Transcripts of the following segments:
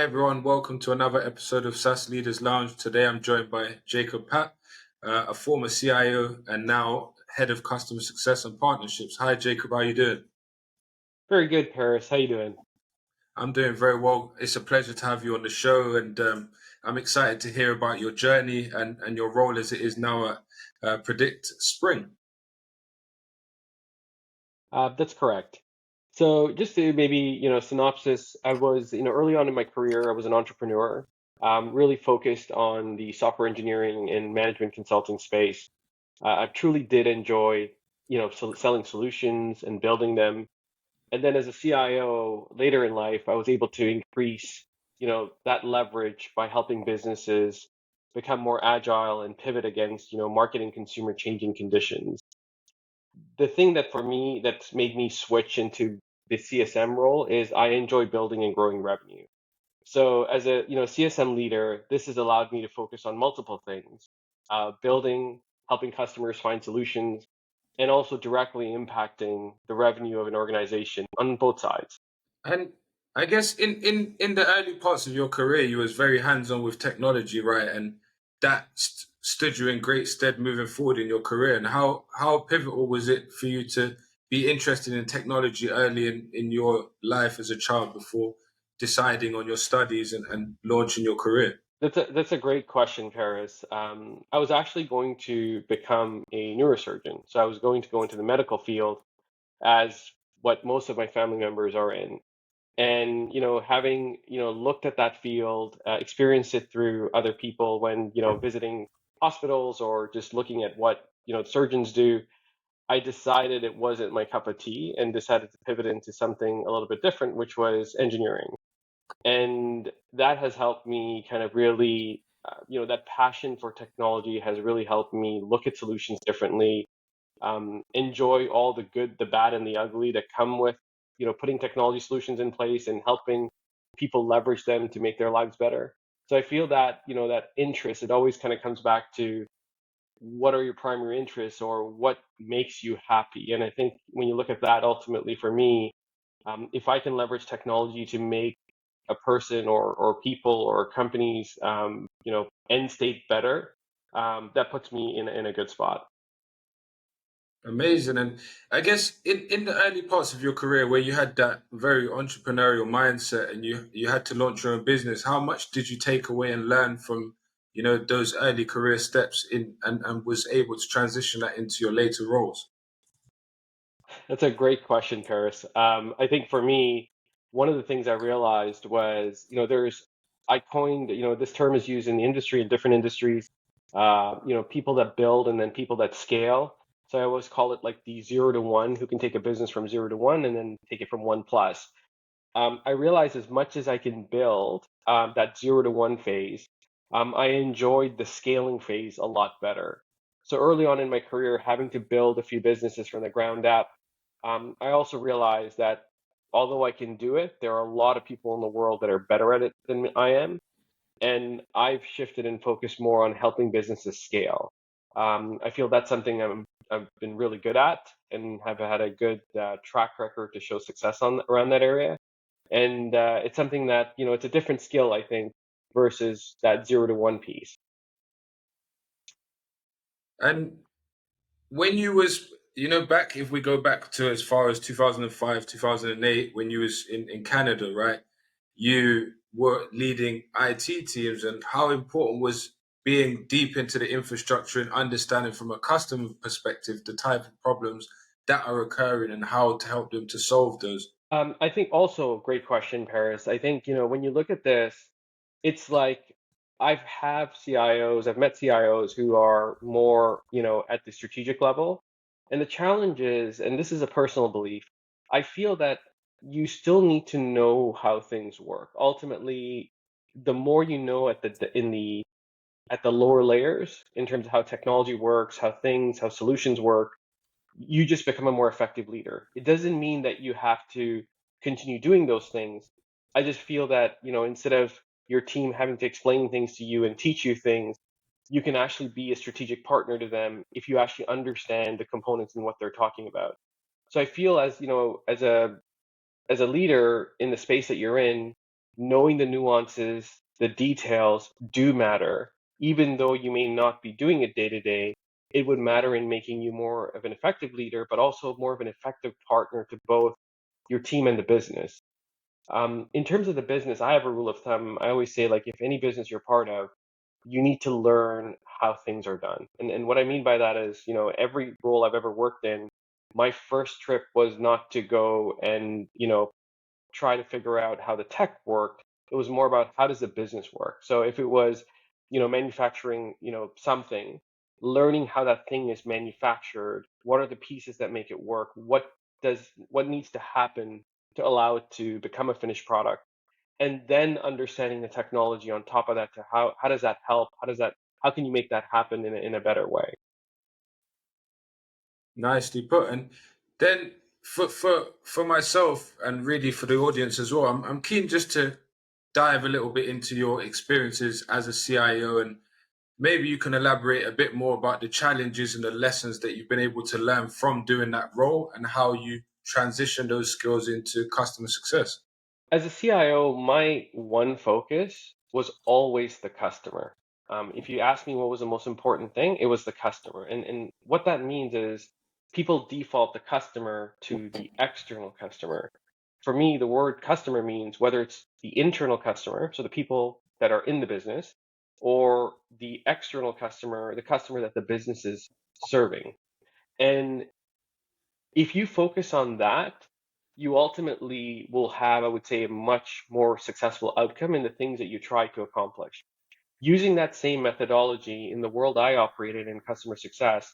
Everyone, welcome to another episode of SaaS Leaders Lounge. Today I'm joined by Jacob Pat, a former CIO and now Head of Customer Success and Partnerships. Hi Jacob, how are you doing? Very good, Paris. How you doing? I'm doing very well. It's a pleasure to have you on the show, and I'm excited to hear about your journey and your role as it is now at PredictSpring. That's correct. So just to maybe, synopsis, I was, early on in my career, I was an entrepreneur, really focused on the software engineering and management consulting space. I truly did enjoy, selling solutions and building them. And then as a CIO later in life, I was able to increase, that leverage by helping businesses become more agile and pivot against, market and consumer changing conditions. The thing that for me that's made me switch into the CSM role is I enjoy building and growing revenue. So as a CSM leader, this has allowed me to focus on multiple things: building, helping customers find solutions, and also directly impacting the revenue of an organization on both sides. And I guess in the early parts of your career, you was very hands-on with technology, right? And that stood you in great stead moving forward in your career. And how pivotal was it for you to be interested in technology early in your life as a child before deciding on your studies and launching your career? That's a great question, Paris. I was actually going to become a neurosurgeon, so I was going to go into the medical field as what most of my family members are in. And having looked at that field, experienced it through other people when visiting hospitals or just looking at what surgeons do, I decided it wasn't my cup of tea and decided to pivot into something a little bit different, which was engineering. And that has helped me kind of really, that passion for technology has really helped me look at solutions differently, enjoy all the good, the bad, and the ugly that come with putting technology solutions in place and helping people leverage them to make their lives better. So I feel that that interest, it always kind of comes back to what are your primary interests or what makes you happy. And I think when you look at that, ultimately for me, if I can leverage technology to make a person or people or companies end state better, that puts me in a good spot. Amazing. And I guess in the early parts of your career where you had that very entrepreneurial mindset and you had to launch your own business, how much did you take away and learn from, those early career steps and was able to transition that into your later roles? That's a great question, Paris. I think for me, one of the things I realized was, I coined, this term is used in the industry, in different industries, people that build and then people that scale. So I always call it like the 0 to 1, who can take a business from 0 to 1 and then take it from 1 plus. I realized as much as I can build that 0 to 1 phase, I enjoyed the scaling phase a lot better. So early on in my career, having to build a few businesses from the ground up, I also realized that although I can do it, there are a lot of people in the world that are better at it than I am. And I've shifted and focused more on helping businesses scale. I feel that's something I've been really good at and have had a good track record to show success on around that area. And it's something that, it's a different skill, I think, versus that 0 to 1 piece. And when you was, back, if we go back to as far as 2005, 2008, when you was in Canada, right? You were leading IT teams, and how important was being deep into the infrastructure and understanding from a customer perspective the type of problems that are occurring and how to help them to solve those. I think also, great question, Paris. I think, when you look at this, it's like I've met CIOs who are more, at the strategic level. And the challenge is, and this is a personal belief, I feel that you still need to know how things work. Ultimately, the more you know at the lower layers in terms of how technology works, how solutions work, you just become a more effective leader. It doesn't mean that you have to continue doing those things. I just feel that, instead of your team having to explain things to you and teach you things, you can actually be a strategic partner to them if you actually understand the components and what they're talking about. So I feel as, as a leader in the space that you're in, knowing the nuances, the details do matter. Even though you may not be doing it day to day, it would matter in making you more of an effective leader, but also more of an effective partner to both your team and the business. In terms of the business, I have a rule of thumb. I always say, like, if any business you're part of, you need to learn how things are done. And what I mean by that is, every role I've ever worked in, my first trip was not to go and, try to figure out how the tech worked. It was more about how does the business work. So if it was, manufacturing, something, learning how that thing is manufactured, what are the pieces that make it work, what needs to happen to allow it to become a finished product, and then understanding the technology on top of that to how does that help? How can you make that happen in a better way? Nicely put. And then for myself and really for the audience as well, I'm keen just to dive a little bit into your experiences as a CIO, and maybe you can elaborate a bit more about the challenges and the lessons that you've been able to learn from doing that role and how you transition those skills into customer success. As a CIO, my one focus was always the customer. If you ask me what was the most important thing, it was the customer. And what that means is people default the customer to the external customer. For me, the word customer means whether it's the internal customer, so the people that are in the business, or the external customer, the customer that the business is serving. And if you focus on that, you ultimately will have, I would say, a much more successful outcome in the things that you try to accomplish. Using that same methodology in the world I operated in customer success,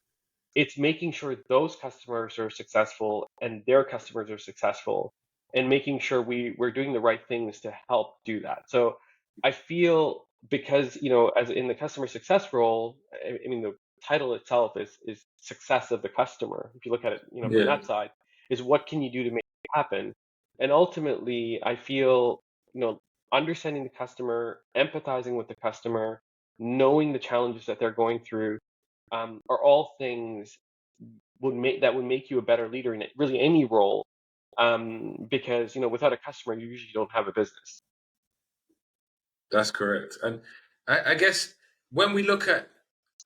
it's making sure those customers are successful and their customers are successful, and making sure we're doing the right things to help do that. So I feel, because, as in the customer success role, I mean, the title itself is success of the customer. If you look at it, from Yeah. that side, is what can you do to make it happen? And ultimately, I feel, you know, understanding the customer, empathizing with the customer, knowing the challenges that they're going through, are all things would make you a better leader in really any role. Because, without a customer, you usually don't have a business. That's correct. And I guess when we look at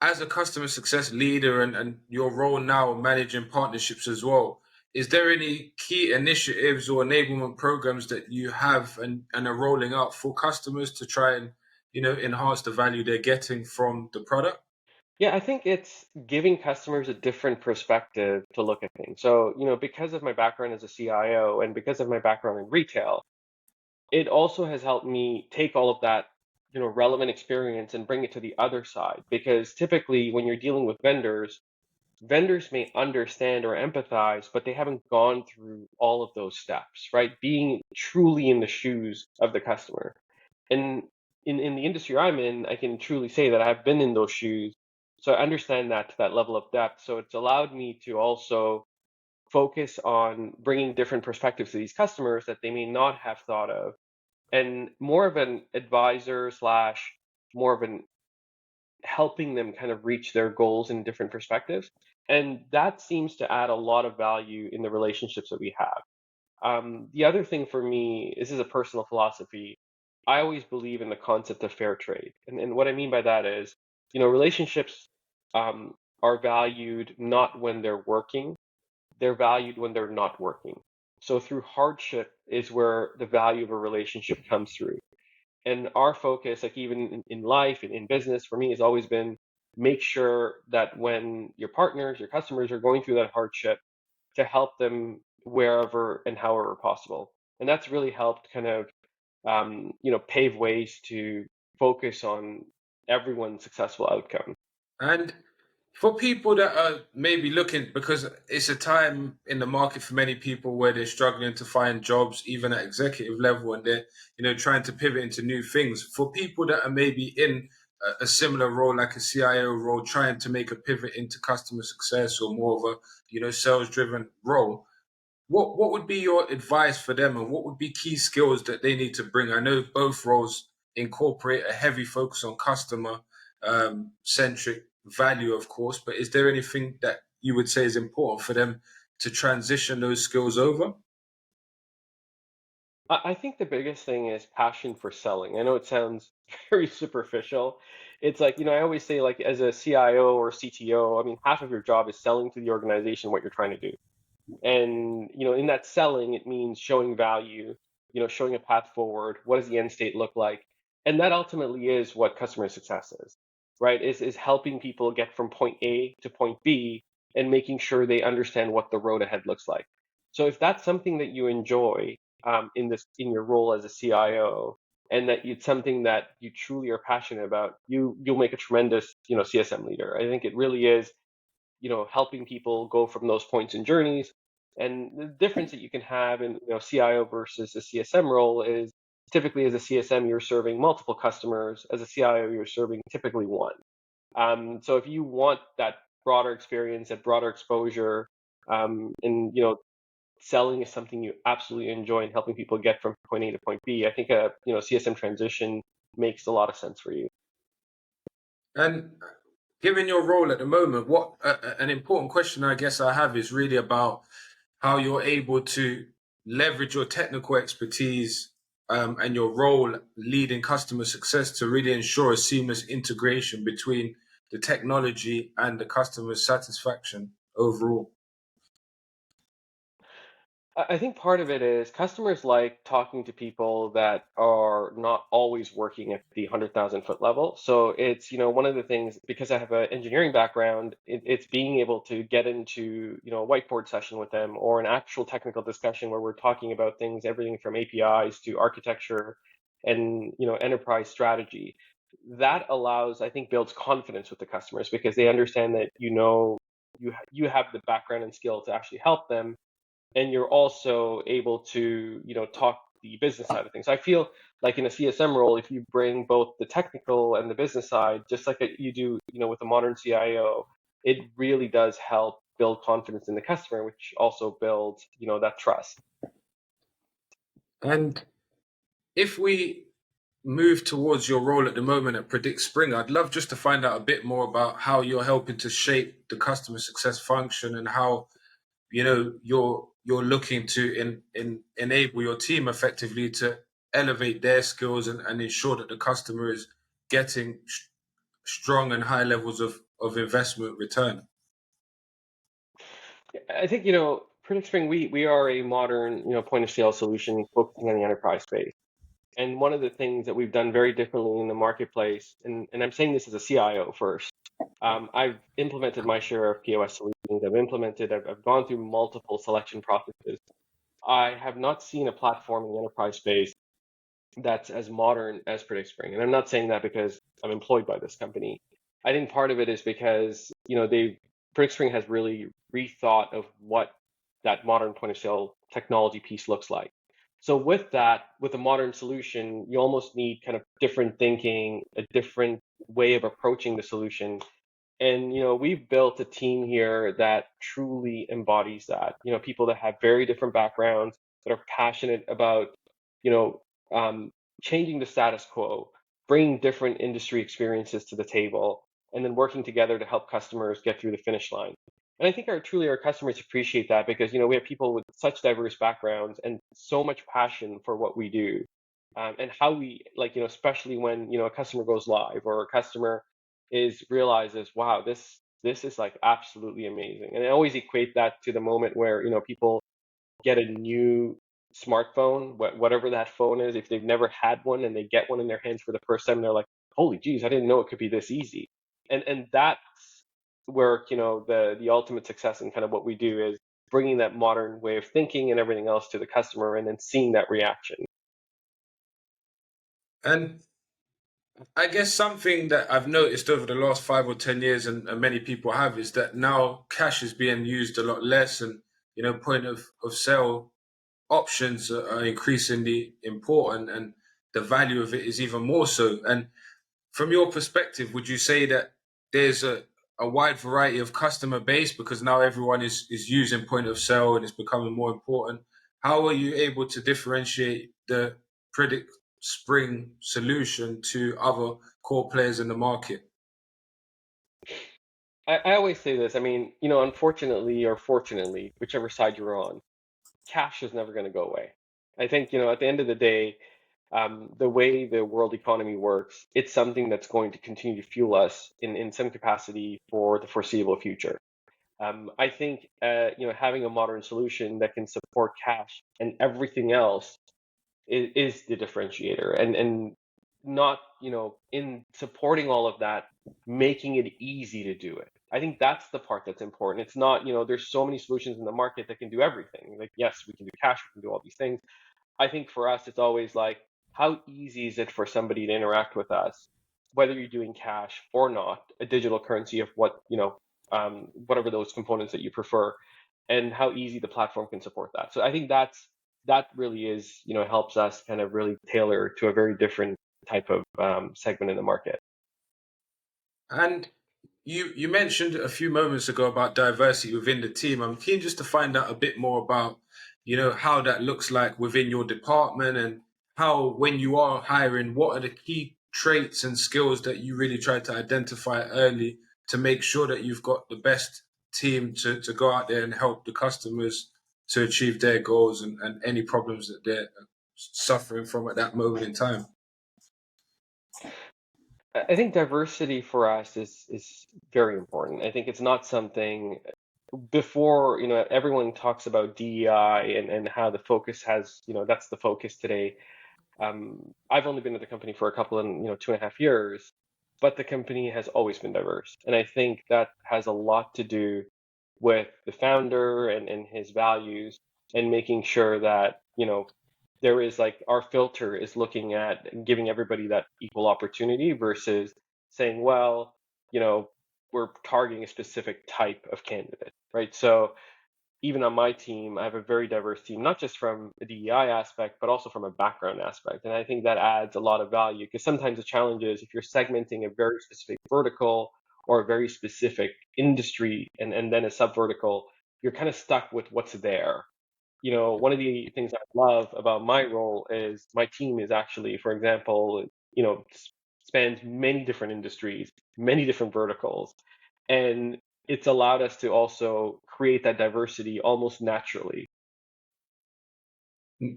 as a customer success leader and your role now managing partnerships as well, is there any key initiatives or enablement programs that you have and are rolling out for customers to try and, enhance the value they're getting from the product? Yeah, I think it's giving customers a different perspective to look at things. So, because of my background as a CIO and because of my background in retail, it also has helped me take all of that, relevant experience and bring it to the other side. Because typically, when you're dealing with vendors may understand or empathize, but they haven't gone through all of those steps, right? Being truly in the shoes of the customer. And in the industry I'm in, I can truly say that I've been in those shoes. So I understand that to that level of depth. So it's allowed me to also focus on bringing different perspectives to these customers that they may not have thought of, and more of an advisor slash more of an helping them kind of reach their goals in different perspectives. And that seems to add a lot of value in the relationships that we have. The other thing for me, this is a personal philosophy. I always believe in the concept of fair trade. And what I mean by that is, relationships are valued not when they're working, they're valued when they're not working. So through hardship is where the value of a relationship comes through. And our focus, like even in life and in business, for me, has always been make sure that when your partners, your customers are going through that hardship, to help them wherever and however possible. And that's really helped kind of, pave ways to focus on everyone's successful outcome. And for people that are maybe looking, because it's a time in the market for many people where they're struggling to find jobs, even at executive level, and they're, trying to pivot into new things. For people that are maybe in a similar role, like a CIO role, trying to make a pivot into customer success or more of a, sales driven role, what would be your advice for them, and what would be key skills that they need to bring? I know both roles incorporate a heavy focus on customer centric value, of course, but is there anything that you would say is important for them to transition those skills over? I think the biggest thing is passion for selling. I know it sounds very superficial. It's like, I always say, like, as a CIO or CTO, I mean, half of your job is selling to the organization what you're trying to do. And, in that selling, it means showing value, showing a path forward. What does the end state look like? And that ultimately is what customer success is, right? Is helping people get from point A to point B and making sure they understand what the road ahead looks like. So if that's something that you enjoy in your role as a CIO, and that it's something that you truly are passionate about, you'll make a tremendous, CSM leader. I think it really is, helping people go from those points and journeys. And the difference that you can have in, CIO versus a CSM role is typically as a CSM, you're serving multiple customers. As a CIO, you're serving typically one. So if you want that broader experience, that broader exposure, and, selling is something you absolutely enjoy and helping people get from point A to point B, I think a, CSM transition makes a lot of sense for you. And given your role at the moment, what an important question I guess I have is really about how you're able to leverage your technical expertise and your role leading customer success to really ensure a seamless integration between the technology and the customer satisfaction overall. I think part of it is customers like talking to people that are not always working at the 100,000 foot level. So it's, one of the things, because I have an engineering background, it's being able to get into, a whiteboard session with them or an actual technical discussion where we're talking about things, everything from APIs to architecture and, enterprise strategy. That allows, I think, builds confidence with the customers because they understand that, you have the background and skill to actually help them, and you're also able to talk the business side of things. I feel like in a CSM role, if you bring both the technical and the business side, just like you do with a modern CIO, it really does help build confidence in the customer, which also builds that trust. And if we move towards your role at the moment at PredictSpring, I'd love just to find out a bit more about how you're helping to shape the customer success function and how you're looking to enable your team effectively to elevate their skills and ensure that the customer is getting strong and high levels of investment return. I think PredictSpring, we are a modern point of sale solution focusing on the enterprise space. And one of the things that we've done very differently in the marketplace, and I'm saying this as a CIO first, I've implemented my share of POS solutions. I've gone through multiple selection processes. I have not seen a platform in the enterprise space that's as modern as PredictSpring. And I'm not saying that because I'm employed by this company. I think part of it is because, PredictSpring has really rethought of what that modern point of sale technology piece looks like. So with that, with a modern solution, you almost need kind of different thinking, a different way of approaching the solution. And we've built a team here that truly embodies that. People that have very different backgrounds, that are passionate about, you know, changing the status quo, bringing different industry experiences to the table, and then working together to help customers get through the finish line. And I think our customers appreciate that because we have people with such diverse backgrounds and so much passion for what we do, and how we, like, especially when a customer goes live or a customer is realizes, wow, this is like absolutely amazing. And I always equate that to the moment where people get a new smartphone, whatever that phone is, if they've never had one and they get one in their hands for the first time, they're like, holy geez, I didn't know it could be this easy. And that's where the ultimate success and kind of what we do is bringing that modern way of thinking and everything else to the customer and then seeing that reaction. And I guess something that I've noticed over the last 5 or 10 years, and many people have, is that now cash is being used a lot less, and point of sale options are increasingly important, and the value of it is even more so. And from your perspective, would you say that there's a wide variety of customer base because now everyone is using point of sale and it's becoming more important? How are you able to differentiate the Predict Spring solution to other core players in the market? I always say this. I mean, unfortunately or fortunately, whichever side you're on, cash is never going to go away. I think, at the end of the day, the way the world economy works, it's something that's going to continue to fuel us in some capacity for the foreseeable future. I think, having a modern solution that can support cash and everything else is the differentiator, and not, in supporting all of that, making it easy to do it. I think that's the part that's important. It's not, there's so many solutions in the market that can do everything. Like, yes, we can do cash, we can do all these things. I think for us, it's always like, how easy is it for somebody to interact with us, whether you're doing cash or not, a digital currency of what, whatever those components that you prefer, and how easy the platform can support that. So I think that really is, helps us kind of really tailor to a very different type of segment in the market. And you mentioned a few moments ago about diversity within the team. I'm keen just to find out a bit more about, how that looks like within your department, and how, when you are hiring, what are the key traits and skills that you really try to identify early to make sure that you've got the best team to go out there and help the customers to achieve their goals, and any problems that they're suffering from at that moment in time. I think diversity for us is very important. I think it's not something, before, everyone talks about DEI and how the focus has, that's the focus today. I've only been at the company for a couple of, 2.5 years, but the company has always been diverse. And I think that has a lot to do with the founder and his values, and making sure that, there is, like, our filter is looking at giving everybody that equal opportunity versus saying, well, you know, we're targeting a specific type of candidate, right? So even on my team, I have a very diverse team, not just from a DEI aspect, but also from a background aspect. And I think that adds a lot of value, because sometimes the challenge is, if you're segmenting a very specific vertical or a very specific industry, and then a subvertical, you're kind of stuck with what's there. One of the things I love about my role is my team is actually, for example, spans many different industries, many different verticals. And it's allowed us to also create that diversity almost naturally.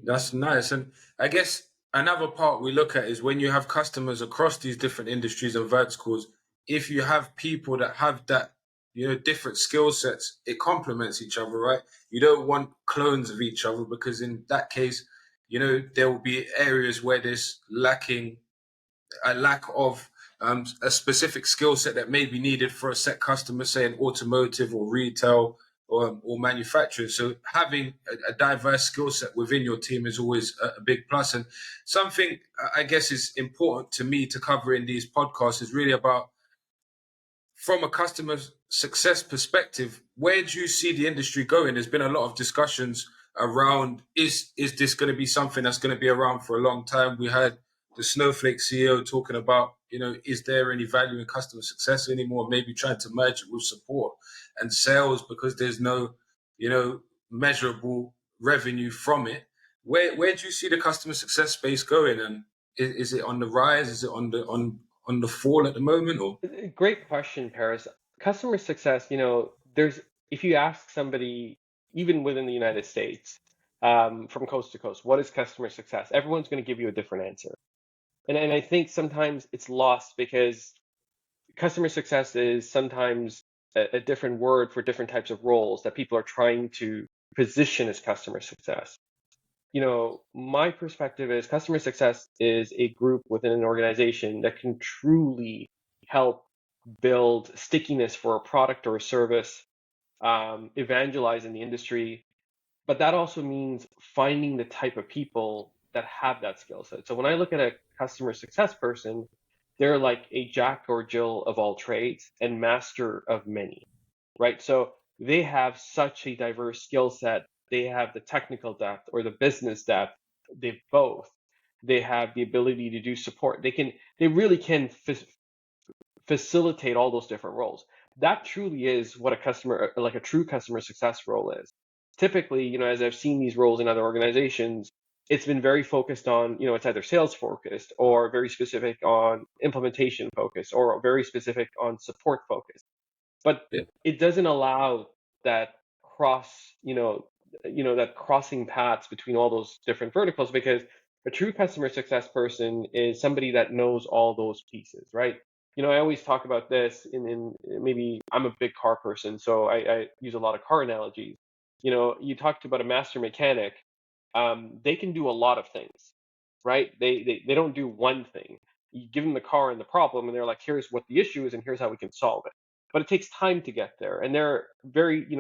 That's nice. And I guess another part we look at is, when you have customers across these different industries and verticals, if you have people that have that, different skill sets, it complements each other, right? You don't want clones of each other, because in that case, there will be areas where there's a lack of a specific skill set that may be needed for a set customer, say in automotive or retail, or manufacturing. So having a diverse skill set within your team is always a big plus. And something I guess is important to me to cover in these podcasts is really about, from a customer success perspective, where do you see the industry going? There's been a lot of discussions around, is this going to be something that's going to be around for a long time? We had the Snowflake CEO talking about, is there any value in customer success anymore? Maybe trying to merge it with support and sales, because there's no, measurable revenue from it. Where do you see the customer success space going? And is it on the rise? Is it on the fall at the moment, or? Great question, Paris. Customer success, there's, if you ask somebody, even within the United States, from coast to coast, what is customer success? Everyone's going to give you a different answer. And I think sometimes it's lost, because customer success is sometimes a different word for different types of roles that people are trying to position as customer success. My perspective is, customer success is a group within an organization that can truly help build stickiness for a product or a service, evangelize in the industry. But that also means finding the type of people that have that skill set. So when I look at a customer success person, they're like a Jack or Jill of all trades and master of many, right? So they have such a diverse skill set. They have the technical depth or the business depth. They both. They have the ability to do support. they really can facilitate all those different roles. That truly is what a customer, like a true customer success role is. Typically, as I've seen these roles in other organizations, it's been very focused on, it's either sales focused, or very specific on implementation focused, or very specific on support focused. But Yeah. it doesn't allow that cross, that crossing paths between all those different verticals, because a true customer success person is somebody that knows all those pieces, right? I always talk about this in maybe I'm a big car person, so I use a lot of car analogies. You talked about a master mechanic. They can do a lot of things, right? They don't do one thing. You give them the car and the problem, and they're like, here's what the issue is, and here's how we can solve it. But it takes time to get there, and they're very, you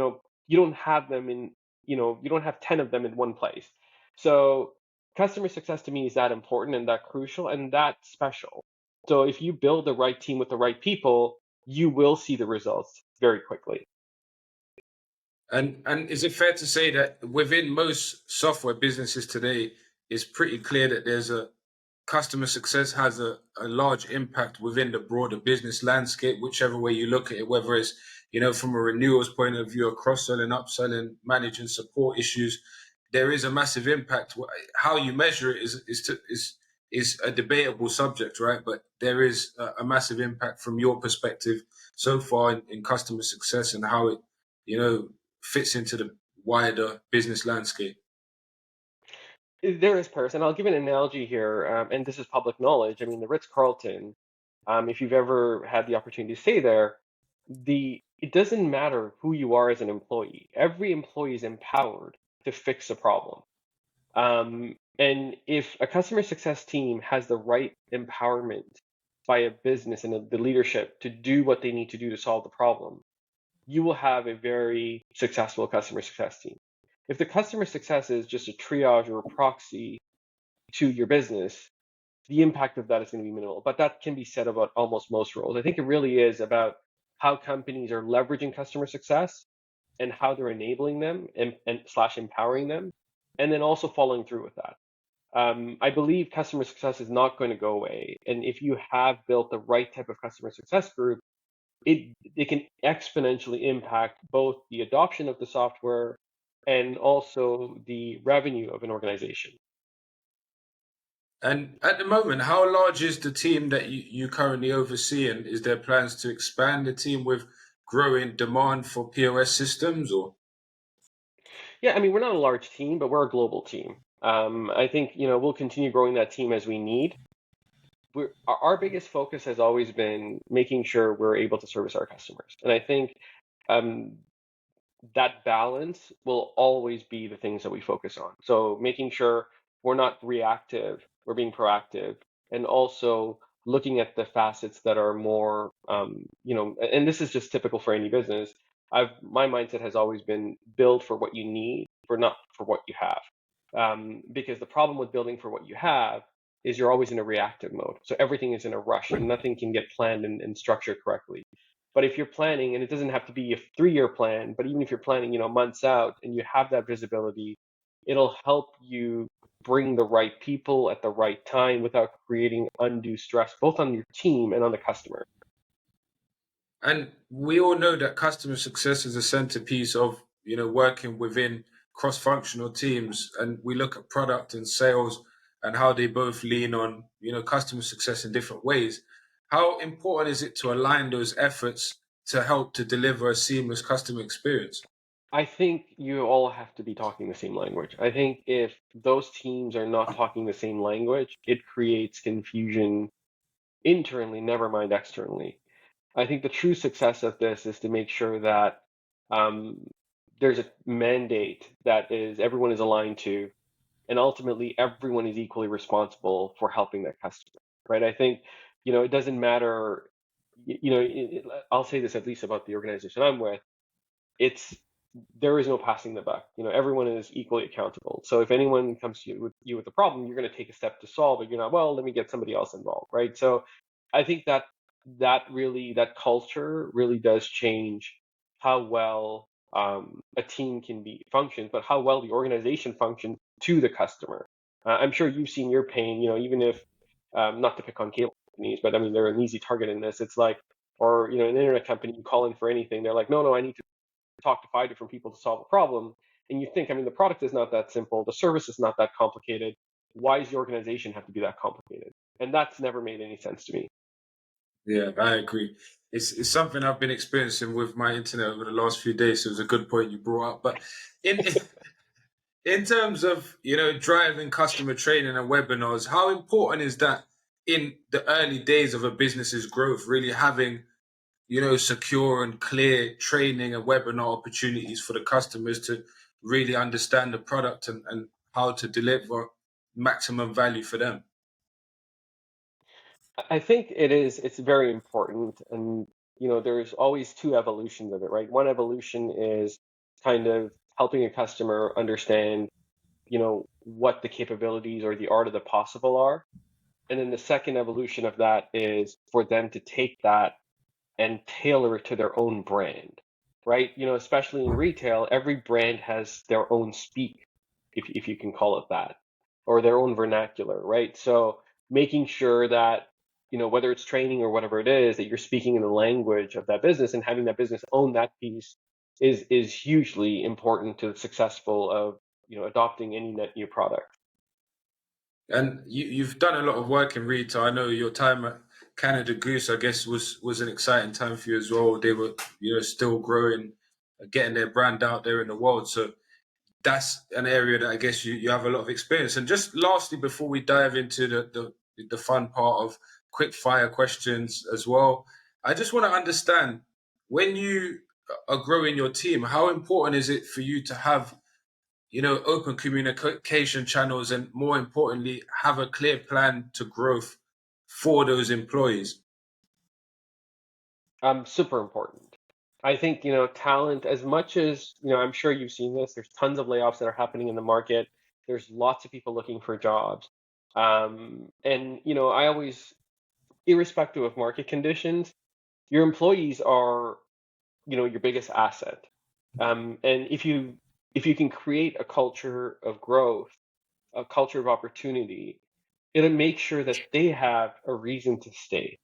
don't have them in, you don't have 10 of them in one place. So customer success to me is that important and that crucial and that special. So if you build the right team with the right people, you will see the results very quickly. And is it fair to say that within most software businesses today, it's pretty clear that there's a customer success has a large impact within the broader business landscape, whichever way you look at it, whether it's, from a renewals point of view, or cross-selling, upselling, managing support issues, there is a massive impact. How you measure it is a debatable subject, right? But there is a massive impact from your perspective so far in customer success and how it, fits into the wider business landscape. There is Paris, and I'll give an analogy here, and this is public knowledge. I mean, the Ritz-Carlton, if you've ever had the opportunity to stay there, it doesn't matter who you are as an employee. Every employee is empowered to fix a problem. And if a customer success team has the right empowerment by a business and the leadership to do what they need to do to solve the problem, you will have a very successful customer success team. If the customer success is just a triage or a proxy to your business, the impact of that is going to be minimal. But that can be said about almost most roles. I think it really is about how companies are leveraging customer success and how they're enabling them and slash empowering them, and then also following through with that. I believe customer success is not going to go away. And if you have built the right type of customer success group, it can exponentially impact both the adoption of the software and also the revenue of an organization. And at the moment, how large is the team that you currently oversee? And is there plans to expand the team with growing demand for POS systems or? Yeah, I mean, we're not a large team, but we're a global team. I think, we'll continue growing that team as we need. Our biggest focus has always been making sure we're able to service our customers. And I think um, that balance will always be the things that we focus on. So making sure we're not reactive, we're being proactive, and also looking at the facets that are more, and this is just typical for any business. My mindset has always been build for what you need, for not for what you have. Because the problem with building for what you have is you're always in a reactive mode. So everything is in a rush and nothing can get planned and structured correctly. But if you're planning, and it doesn't have to be a 3-year plan, but even if you're planning, months out and you have that visibility, it'll help you bring the right people at the right time without creating undue stress, both on your team and on the customer. And we all know that customer success is a centerpiece of, working within cross-functional teams. And we look at product and sales and how they both lean on, customer success in different ways. How important is it to align those efforts to help to deliver a seamless customer experience? I think you all have to be talking the same language. I think if those teams are not talking the same language, it creates confusion internally, never mind externally. I think the true success of this is to make sure that um, there's a mandate that is everyone is aligned to, and ultimately everyone is equally responsible for helping that customer, right? I think it doesn't matter. I'll say this at least about the organization I'm with. It's There is no passing the buck. Everyone is equally accountable. So if anyone comes to you with a problem, you're going to take a step to solve it. You're not, well, let me get somebody else involved, right? So I think that culture really does change how well a team can be functions, but how well the organization functions to the customer. I'm sure you've seen your pain. Even if not to pick on cable companies, but I mean they're an easy target in this. It's like, or an internet company, you call in for anything, they're like, no, no, I need to talk to 5 different people to solve a problem. And you think, I mean, the product is not that simple, the service is not that complicated. Why does the organization have to be that complicated? And that's never made any sense to me. Yeah, I agree. It's something I've been experiencing with my internet over the last few days. So it was a good point you brought up. But in In terms of, driving customer training and webinars, how important is that in the early days of a business's growth, really having, secure and clear training and webinar opportunities for the customers to really understand the product and how to deliver maximum value for them? I think it's very important. And there's always two evolutions of it, right? One evolution is kind of helping a customer understand, what the capabilities or the art of the possible are. And then the second evolution of that is for them to take that and tailor it to their own brand, right? Especially in retail, every brand has their own speak, if you can call it that, or their own vernacular, right? So making sure that, whether it's training or whatever it is, that you're speaking in the language of that business and having that business own that piece is hugely important to the successful of, adopting any net new product. And you've done a lot of work in retail. I know your time at Canada Goose, I guess, was an exciting time for you as well. They were, still growing, getting their brand out there in the world. So that's an area that I guess you have a lot of experience. And just lastly, before we dive into the fun part of quick fire questions as well, I just want to understand, when you are growing your team, how important is it for you to have, open communication channels, and more importantly, have a clear plan to growth for those employees? Super important. I think, talent, as much as, I'm sure you've seen this, there's tons of layoffs that are happening in the market. There's lots of people looking for jobs. And, I always, irrespective of market conditions, your employees are, your biggest asset. And if you can create a culture of growth, a culture of opportunity, it'll make sure that they have a reason to stay,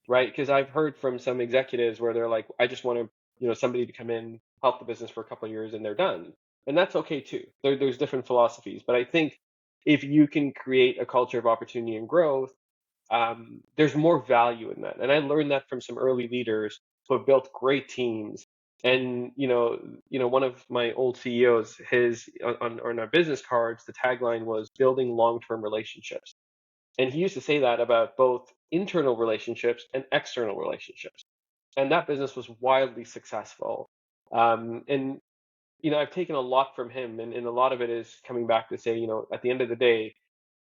right? Because I've heard from some executives where they're like, I just want to, somebody to come in, help the business for a couple of years, and they're done. And that's okay too. There's different philosophies, but I think if you can create a culture of opportunity and growth, there's more value in that. And I learned that from some early leaders who have built great teams. And one of my old CEOs, his on our business cards, the tagline was building long-term relationships. And he used to say that about both internal relationships and external relationships. And that business was wildly successful. And I've taken a lot from him, and a lot of it is coming back to say, at the end of the day,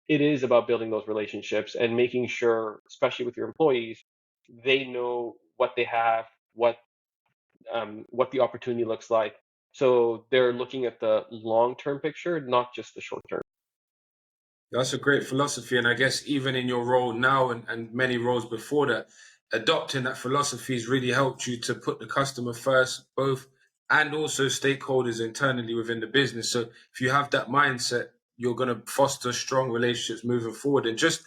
it is about building those relationships and making sure, especially with your employees, they know what they have, what the opportunity looks like. So they're looking at the long-term picture, not just the short term. That's a great philosophy. And I guess even in your role now, and many roles before that, adopting that philosophy has really helped you to put the customer first, both, and also stakeholders internally within the business. So if you have that mindset, you're going to foster strong relationships moving forward. And just,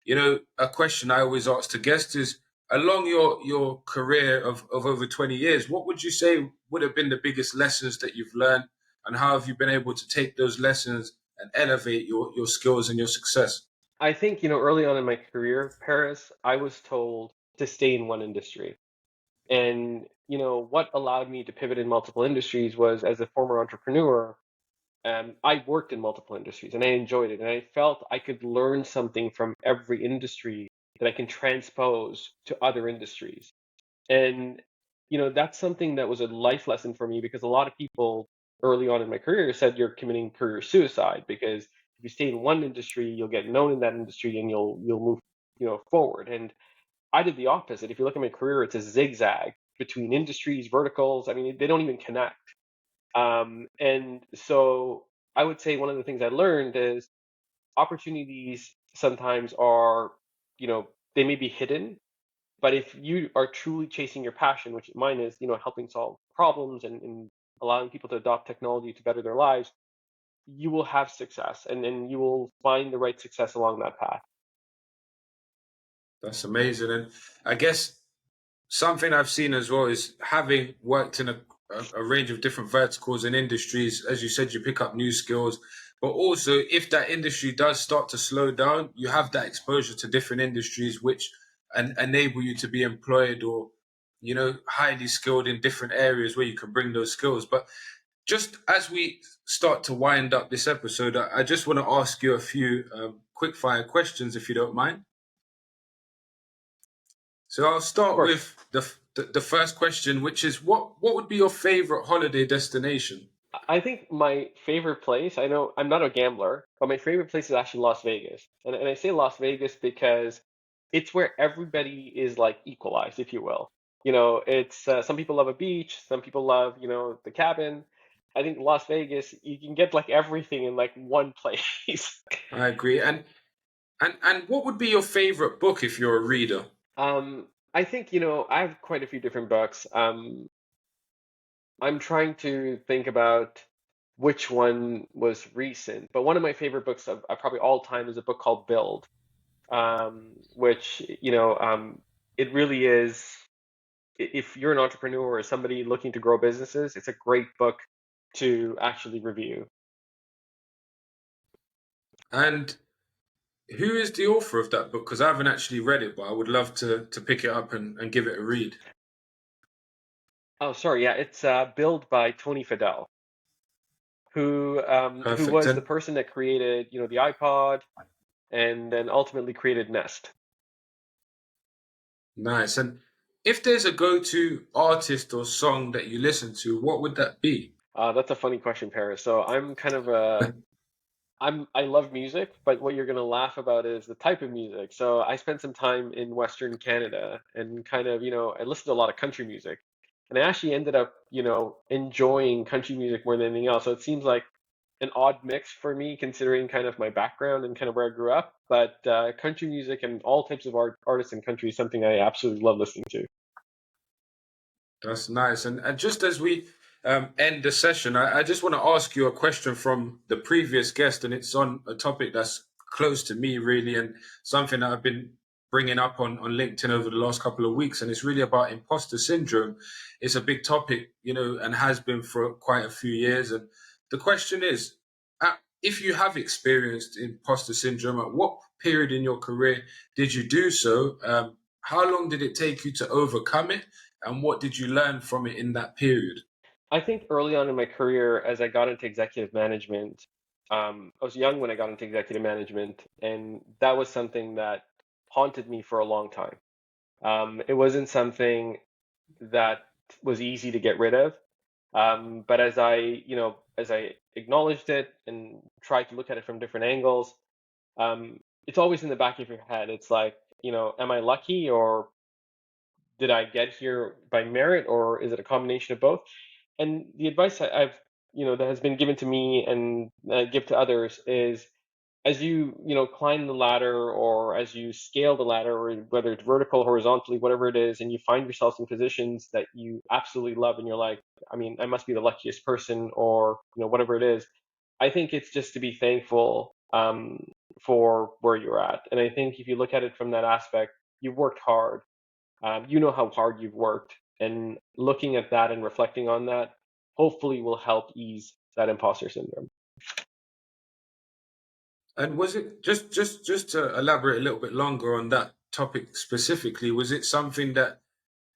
a question I always ask to guests is, along your career of over 20 years, what would you say would have been the biggest lessons that you've learned? And how have you been able to take those lessons and elevate your skills and your success? I think, early on in my career, Paris, I was told to stay in one industry. And, what allowed me to pivot in multiple industries was, as a former entrepreneur, I worked in multiple industries and I enjoyed it. And I felt I could learn something from every industry that I can transpose to other industries. And, that's something that was a life lesson for me, because a lot of people early on in my career said you're committing career suicide, because if you stay in one industry, you'll get known in that industry and you'll move, forward. And I did the opposite. If you look at my career, it's a zigzag between industries, verticals. I mean, they don't even connect. And so I would say one of the things I learned is opportunities sometimes are, they may be hidden, but if you are truly chasing your passion, which mine is, helping solve problems and allowing people to adopt technology to better their lives, you will have success, and you will find the right success along that path. That's amazing. And I guess something I've seen as well is, having worked in a range of different verticals and industries, as you said, you pick up new skills. But also, if that industry does start to slow down, you have that exposure to different industries, which enable you to be employed or, highly skilled in different areas where you can bring those skills. But just as we start to wind up this episode, I just want to ask you a few quick fire questions, if you don't mind. So I'll Of start course. with the first question, which is what would be your favorite holiday destination? I think my favorite place, I know I'm not a gambler, but my favorite place is actually Las Vegas. And I say Las Vegas because it's where everybody is like equalized, if you will. It's some people love a beach, some people love, the cabin. I think Las Vegas, you can get like everything in like one place. I agree. And what would be your favorite book if you're a reader? I think, I have quite a few different books. I'm trying to think about which one was recent, but one of my favorite books of probably all time is a book called Build, which, it really is, if you're an entrepreneur or somebody looking to grow businesses, it's a great book to actually review. And who is the author of that book? Because I haven't actually read it, but I would love to pick it up and give it a read. Oh, sorry, yeah, it's Build by Tony Fadell, who Perfect. was the And person that created, the iPod and then ultimately created Nest. nice. And if there's a go-to artist or song that you listen to, what would that be? That's a funny question, Paris. So I'm kind of a I love music, but what you're gonna laugh about is the type of music. So I spent some time in Western Canada and kind of, I listened to a lot of country music. And I actually ended up, enjoying country music more than anything else. So it seems like an odd mix for me considering kind of my background and kind of where I grew up. But country music and all types of artists in country is something I absolutely love listening to. That's nice. And just as we end the session, I just want to ask you a question from the previous guest, and it's on a topic that's close to me, really, and something that I've been bringing up on LinkedIn over the last couple of weeks. And it's really about imposter syndrome. It's a big topic, and has been for quite a few years. And the question is, if you have experienced imposter syndrome, at what period in your career did you do so? How long did it take you to overcome it? And what did you learn from it in that period? I think early on in my career, as I got into executive management, I was young when I got into executive management, and that was something that haunted me for a long time. It wasn't something that was easy to get rid of, but as I acknowledged it and tried to look at it from different angles, it's always in the back of your head. It's like, am I lucky or did I get here by merit or is it a combination of both? And the advice I've, that has been given to me and give to others is as you climb the ladder or as you scale the ladder, or whether it's vertical, horizontally, whatever it is, and you find yourself in positions that you absolutely love and you're like, I mean, I must be the luckiest person or, whatever it is. I think it's just to be thankful for where you're at. And I think if you look at it from that aspect, you've worked hard, you know how hard you've worked, and looking at that and reflecting on that hopefully will help ease that imposter syndrome. And was it just to elaborate a little bit longer on that topic specifically? Was it something that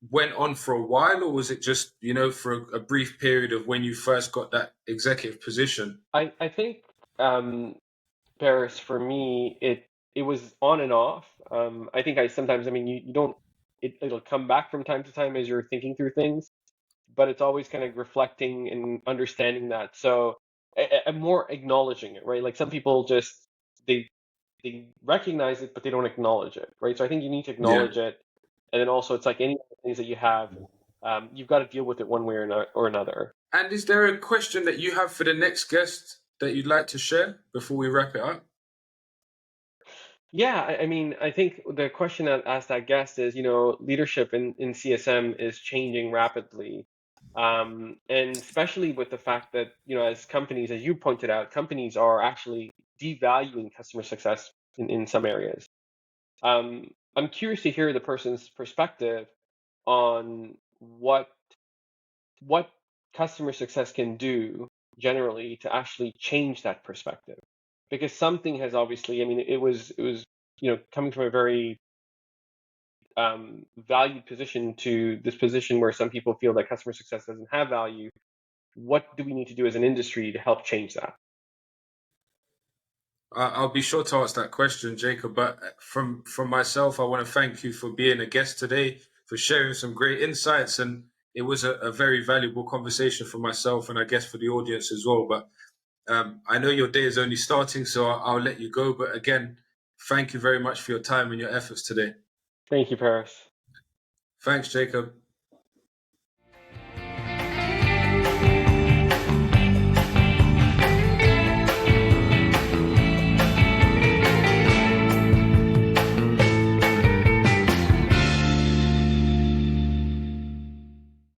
went on for a while, or was it just for a brief period of when you first got that executive position? I think, Paris, for me, it was on and off. I think I sometimes, I mean, you don't, it'll come back from time to time as you're thinking through things, but it's always kind of reflecting and understanding that. So I'm more acknowledging it, right? Like some people just they they recognize it, but they don't acknowledge it, right? So I think you need to Yeah. acknowledge it, and then also it's like any other things that you have, you've got to deal with it one way or another. And is there a question that you have for the next guest that you'd like to share before we wrap it up? Yeah, I mean, I think the question that asked that guest is, leadership in CSM is changing rapidly. And especially with the fact that, as companies, as you pointed out, companies are actually devaluing customer success in some areas. I'm curious to hear the person's perspective on what customer success can do generally to actually change that perspective. Because something has obviously, I mean, it was coming from a very valued position to this position where some people feel that customer success doesn't have value. what do we need to do as an industry to help change that? I'll be sure to ask that question, Jacob. But from myself, I want to thank you for being a guest today, for sharing some great insights, and it was a very valuable conversation for myself, and I guess for the audience as well. But I know your day is only starting, so I'll let you go. But again, thank you very much for your time and your efforts today. Thank you, Paris. Thanks, Jacob.